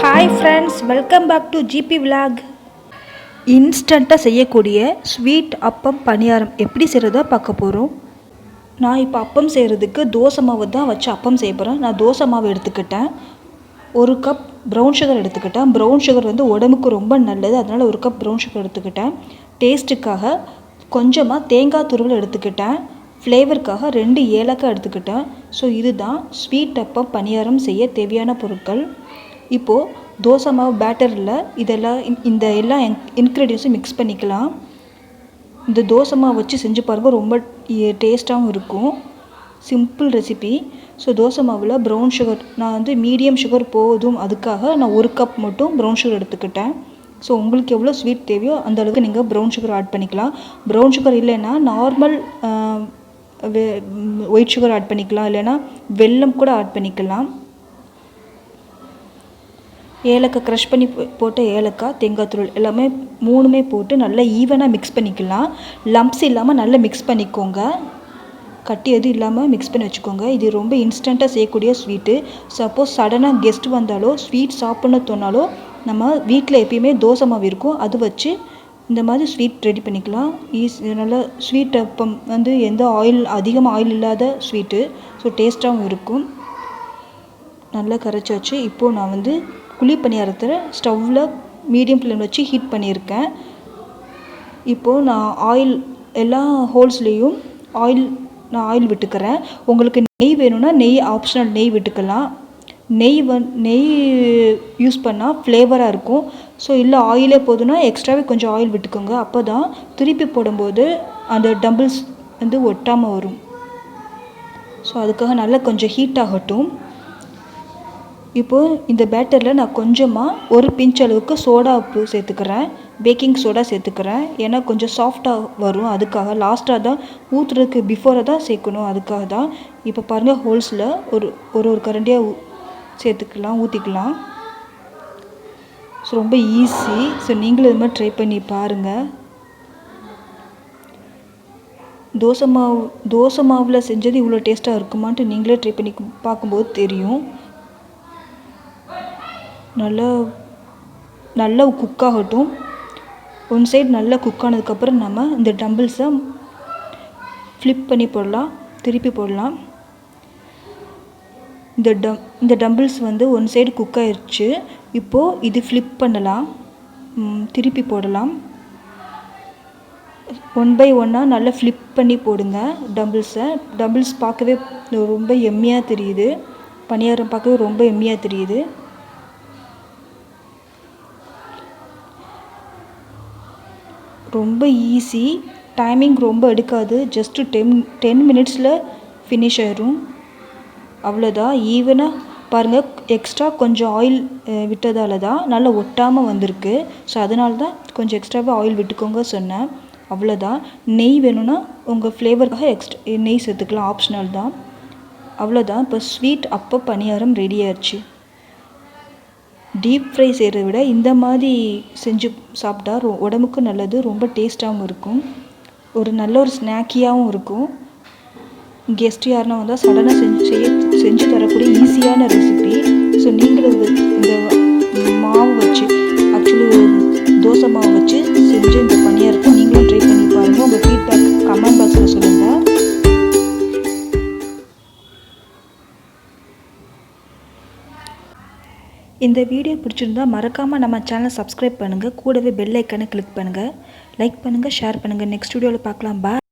Hi friends, welcome back to GP Vlog. இன்ஸ்டண்ட்டாக செய்யக்கூடிய sweet அப்பம் பணியாரம் எப்படி செய்கிறதா பார்க்க போகிறோம். நான் இப்போ அப்பம் செய்கிறதுக்கு தோசை மாவு தான் வச்சு அப்பம் செய்ய போகிறேன். நான் தோசை மாவு எடுத்துக்கிட்டேன். 1 கப் ப்ரௌன் சுகர் எடுத்துக்கிட்டேன். ப்ரௌன் சுகர் வந்து உடம்புக்கு ரொம்ப நல்லது, அதனால் 1 கப் ப்ரௌன் சுகர் எடுத்துக்கிட்டேன். டேஸ்ட்டுக்காக கொஞ்சமாக தேங்காய் துருவல் எடுத்துக்கிட்டேன். ஃப்ளேவருக்காக 2 ஏலக்காய் எடுத்துக்கிட்டேன். ஸோ இதுதான் ஸ்வீட் அப்பம் பணியாரம் செய்ய தேவையான பொருட்கள். இப்போது தோசை மாவு பேட்டரில் இதெல்லாம் இந்த எல்லா இன்க்ரீடியன்ஸும் மிக்ஸ் பண்ணிக்கலாம். இந்த தோசை மாவு வச்சு செஞ்சு பாருங்கள், ரொம்ப டேஸ்ட்டாகவும் இருக்கும். Simple recipe. ஸோ தோசை மாவில் ப்ரௌன் சுகர் நான் வந்து மீடியம் சுகர் போதும், அதுக்காக நான் 1 கப் மட்டும் ப்ரௌன் சுகர் எடுத்துக்கிட்டேன். ஸோ உங்களுக்கு எவ்வளோ ஸ்வீட் தேவையோ அந்தளவுக்கு நீங்கள் ப்ரௌன் சுகர் ஆட் பண்ணிக்கலாம். ப்ரௌன் சுகர் இல்லைன்னா நார்மல் ஒயிட் சுகர் ஆட் பண்ணிக்கலாம், இல்லைன்னா வெல்லம் கூட ஆட் பண்ணிக்கலாம். ஏலக்காய் க்ரஷ் பண்ணி போட்ட ஏலக்காய், தேங்காய் துருவல் எல்லாமே 3மே போட்டு நல்லா ஈவனாக மிக்ஸ் பண்ணிக்கலாம். லம்ப்ஸ் இல்லாமல் நல்லா மிக்ஸ் பண்ணிக்கோங்க. கட்டி எதுவும் இல்லாமல் மிக்ஸ் பண்ணி வச்சுக்கோங்க. இது ரொம்ப இன்ஸ்டண்ட்டாக செய்யக்கூடிய ஸ்வீட்டு. சப்போஸ் சடனாக கெஸ்ட் வந்தாலோ ஸ்வீட் சாப்பிட்ணுன்னு தோணாலோ நம்ம வீட்டில் எப்பயுமே தோசை மாவு இருக்கும், அது வச்சு இந்த மாதிரி ஸ்வீட் ரெடி பண்ணிக்கலாம். நல்லா ஸ்வீட் அப்பம் வந்து எந்த அதிகமாக ஆயில் இல்லாத ஸ்வீட்டு. ஸோ டேஸ்ட்டாகவும் இருக்கும். நல்லா கரைச்சாச்சு. இப்போது நான் வந்து குழி பணியாரத்தை ஸ்டவ்வில் மீடியம் ஃப்ளேம் வச்சு ஹீட் பண்ணியிருக்கேன். இப்போது நான் எல்லா ஹோல்ஸ்லேயும் ஆயில் விட்டுக்கிறேன். உங்களுக்கு நெய் வேணும்னா நெய் ஆப்ஷனல், நெய் விட்டுக்கலாம். நெய் யூஸ் பண்ணால் ஃப்ளேவராக இருக்கும். ஸோ இல்லை ஆயிலே போதுன்னா எக்ஸ்ட்ராவே கொஞ்சம் ஆயில் விட்டுக்கோங்க. அப்போ தான் திருப்பி போடும்போது அந்த டம்பிள்ஸ் வந்து ஒட்டாமல் வரும். ஸோ அதுக்காக நல்லா கொஞ்சம் ஹீட் ஆகட்டும். இப்போது இந்த பேட்டரில் நான் கொஞ்சமாக 1 பிஞ்ச் அளவுக்கு சோடா உப்பு சேர்த்துக்கிறேன். பேக்கிங் சோடா சேர்த்துக்கிறேன். ஏன்னா கொஞ்சம் சாஃப்டாக வரும், அதுக்காக. லாஸ்ட்டாக தான் ஊற்றுறதுக்கு பிஃபோராக தான் சேர்க்கணும், அதுக்காக தான். இப்போ பாருங்கள், ஹோல்ஸில் ஒரு கரண்டியாக ஊற்றிக்கலாம். ஸோ ரொம்ப ஈஸி. ஸோ நீங்களும் இது மாதிரி ட்ரை பண்ணி பாருங்கள். தோசை மாவில் செஞ்சது இவ்வளோ டேஸ்ட்டாக இருக்குமான்ட்டு நீங்களே ட்ரை பண்ணி பார்க்கும்போது தெரியும். நல்லா குக் ஆகட்டும். ஒன் சைடு நல்லா குக் ஆனதுக்கப்புறம் நம்ம இந்த டம்பிள்ஸை ஃப்ளிப் பண்ணி போடலாம், திருப்பி போடலாம். இந்த டம்பிள்ஸ் வந்து ஒன் சைடு குக் ஆயிடுச்சு. இப்போது இது ஃப்ளிப் பண்ணலாம், திருப்பி போடலாம். 1 by 1 நல்லா ஃப்ளிப் பண்ணி போடுங்க டம்பிள்ஸை. டம்பிள்ஸ் பார்க்கவே ரொம்ப எம்மியாக தெரியுது. பணியாரம் பார்க்கவே ரொம்ப எம்மியாக தெரியுது. ரொம்ப ஈஸி, டைமிங் ரொம்ப எடுக்காது. ஜஸ்ட்டு 10 மினிட்ஸில் ஃபினிஷ் ஆயிடும். அவ்வளோதான். ஈவனாக பாருங்கள், எக்ஸ்ட்ரா கொஞ்சம் ஆயில் விட்டதால தான் நல்லா ஒட்டாமல் வந்திருக்கு. ஸோ அதனால தான் கொஞ்சம் எக்ஸ்ட்ராவாக ஆயில் விட்டுக்கோங்க சொன்னேன். அவ்வளோதான். நெய் வேணும்னா உங்கள் ஃப்ளேவருக்காக எக்ஸ்ட்ரா நெய் சேர்த்துக்கலாம், ஆப்ஷனல் தான். அவ்வளோதான். இப்போ ஸ்வீட் அப்பம் பணியாரம் ரெடி ஆயிடுச்சு. டீப் ஃப்ரை செய்கிறத விட இந்த மாதிரி செஞ்சு சாப்பிட்டா உடம்புக்கு நல்லது, ரொம்ப டேஸ்ட்டாகவும் இருக்கும். நல்ல ஒரு ஸ்நாக்கியாகவும் இருக்கும். கெஸ்ட் யாருன்னா வந்தால் சடனாக செஞ்சு தரக்கூடிய ஈஸியான ரெசிபி. ஸோ நீங்களும் இந்த மாவு வச்சு, ஆக்சுவலி தோசை மாவு வச்சு செஞ்சு இந்த பணியாரத்தை நீங்களும் ட்ரை பண்ணி பாருங்கள். உங்கள் ஃபீட்பேக் கமெண்ட் பாக்ஸில் சொல்லுங்கள். இந்த வீடியோ பிடிச்சிருந்தா மறக்காமல் நம்ம சேனலை சப்ஸ்கிரைப் பண்ணுங்கள். கூடவே பெல் ஐக்கானை கிளிக் பண்ணுங்கள். லைக் பண்ணுங்கள், ஷேர் பண்ணுங்கள். நெக்ஸ்ட் வீடியோவில் பார்க்கலாம். பாய்.